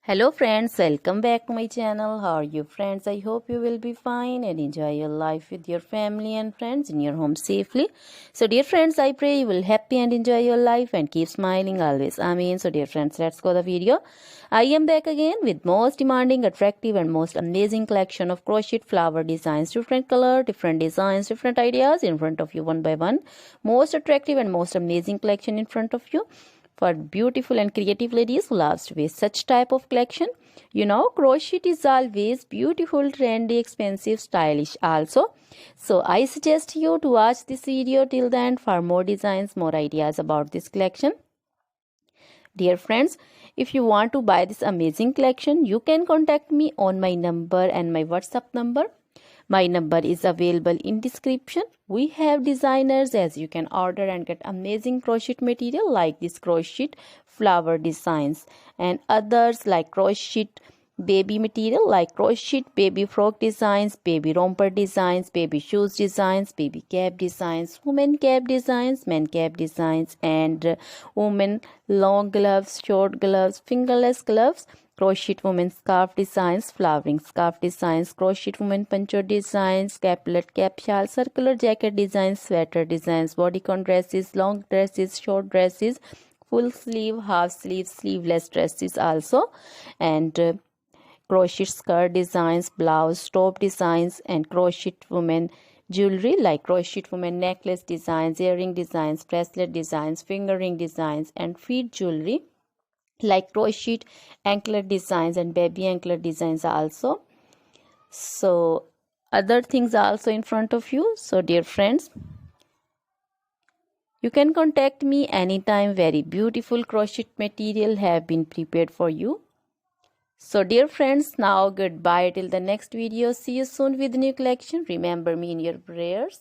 Hello friends, welcome back to my channel. How are you friends? I hope you will be fine and enjoy your life with your family and friends in your home safely. So dear friends, I pray you will happy and enjoy your life and keep smiling always. Amen. So dear friends, let's go the video. I am back again with most demanding, attractive and most amazing collection of crochet flower designs. Different color, different designs, different ideas in front of you one by one. Most attractive and most amazing collection in front of you for beautiful and creative ladies who loves to wear such type of collection. Crochet is always beautiful, trendy, expensive, stylish also. So I suggest you to watch this video till the end for more designs, more ideas about this collection. Dear friends, if you want to buy this amazing collection, you can contact me on my number and my WhatsApp number. My number is available in description. We have designers as you can order and get amazing crochet material like this crochet flower designs and others like crochet baby material like crochet baby frock designs, baby romper designs, baby shoes designs, baby cap designs, women cap designs, men cap designs and women long gloves, short gloves, fingerless gloves, crochet women scarf designs, flowering scarf designs, crochet women poncho designs, caplet, cap shawl, circular jacket designs, sweater designs, bodycon dresses, long dresses, short dresses, full sleeve, half sleeve, sleeveless dresses also, and crochet skirt designs, blouse, top designs, and crochet women jewelry like crochet women necklace designs, earring designs, bracelet designs, finger ring designs, and feet jewelry like crochet anklet designs and baby anklet designs also. So other things are also in front of you. So dear friends, you can contact me anytime. Very beautiful crochet material have been prepared for you. So dear friends, now goodbye till the next video. See you soon with new collection. Remember me in your prayers.